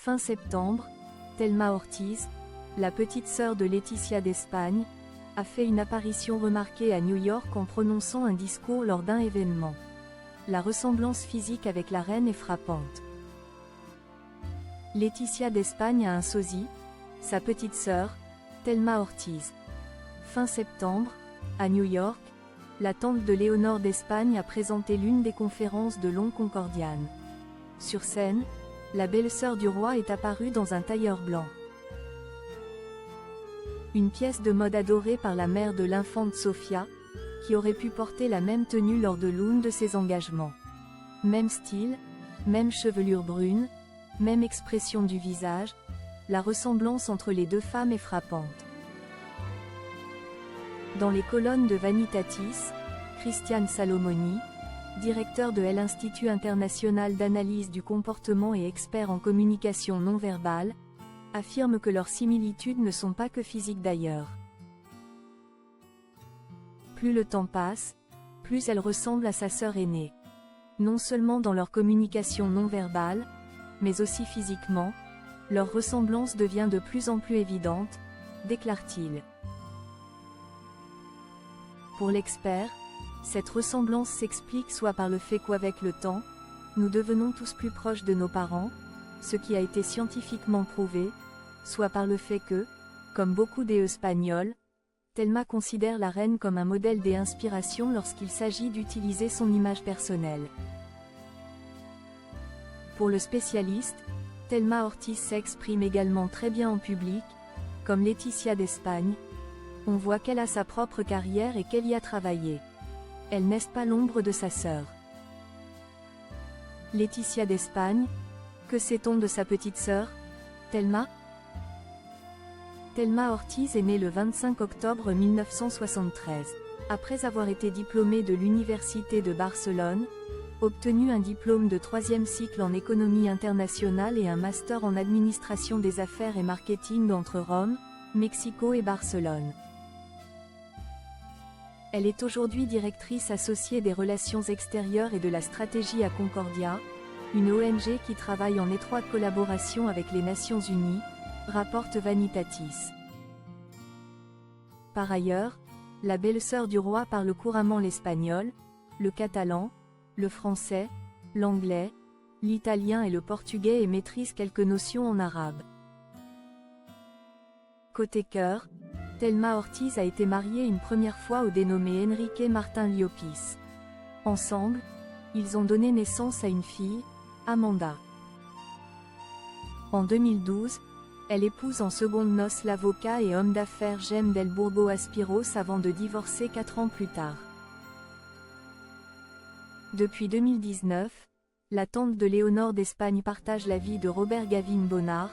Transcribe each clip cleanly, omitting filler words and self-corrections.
Fin septembre, Thelma Ortiz, la petite sœur de Laetitia d'Espagne, a fait une apparition remarquée à New York en prononçant un discours lors d'un événement. La ressemblance physique avec la reine est frappante. Laetitia d'Espagne a un sosie, sa petite sœur, Thelma Ortiz. Fin septembre, à New York, la tante de Léonore d'Espagne a présenté l'une des conférences de Long Concordiane. Sur scène, la belle-sœur du roi est apparue dans un tailleur blanc. Une pièce de mode adorée par la mère de l'infante Sofia, qui aurait pu porter la même tenue lors de l'une de ses engagements. Même style, même chevelure brune, même expression du visage, la ressemblance entre les deux femmes est frappante. Dans les colonnes de Vanitatis, Christiane Salomoni, directeur de l'Institut international d'analyse du comportement et expert en communication non verbale, affirme que leurs similitudes ne sont pas que physiques d'ailleurs. Plus le temps passe, plus elle ressemble à sa sœur aînée. Non seulement dans leur communication non verbale, mais aussi physiquement, leur ressemblance devient de plus en plus évidente, déclare-t-il. Pour l'expert, cette ressemblance s'explique soit par le fait qu'avec le temps, nous devenons tous plus proches de nos parents, ce qui a été scientifiquement prouvé, soit par le fait que, comme beaucoup d'Espagnols, Thelma considère la reine comme un modèle d'inspiration lorsqu'il s'agit d'utiliser son image personnelle. Pour le spécialiste, Thelma Ortiz s'exprime également très bien en public, comme Laetitia d'Espagne. On voit qu'elle a sa propre carrière et qu'elle y a travaillé. Elle n'est pas l'ombre de sa sœur. Laetitia d'Espagne, que sait-on de sa petite sœur, Thelma ? Thelma Ortiz est née le 25 octobre 1973. Après avoir été diplômée de l'Université de Barcelone, obtenu un diplôme de 3e cycle en économie internationale et un master en administration des affaires et marketing entre Rome, Mexico et Barcelone. Elle est aujourd'hui directrice associée des relations extérieures et de la stratégie à Concordia, une ONG qui travaille en étroite collaboration avec les Nations Unies, rapporte Vanitatis. Par ailleurs, la belle-sœur du roi parle couramment l'espagnol, le catalan, le français, l'anglais, l'italien et le portugais et maîtrise quelques notions en arabe. Côté cœur, Thelma Ortiz a été mariée une première fois au dénommé Enrique Martin Llopis. Ensemble, ils ont donné naissance à une fille, Amanda. En 2012, elle épouse en secondes noces l'avocat et homme d'affaires Jaime del Burgo Aspiros avant de divorcer 4 ans plus tard. Depuis 2019, la tante de Léonore d'Espagne partage la vie de Robert Gavin Bonnard,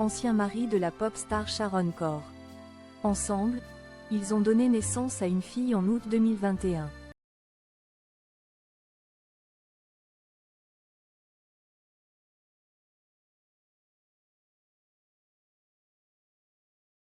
ancien mari de la pop star Sharon Corr. Ensemble, ils ont donné naissance à une fille en août 2021.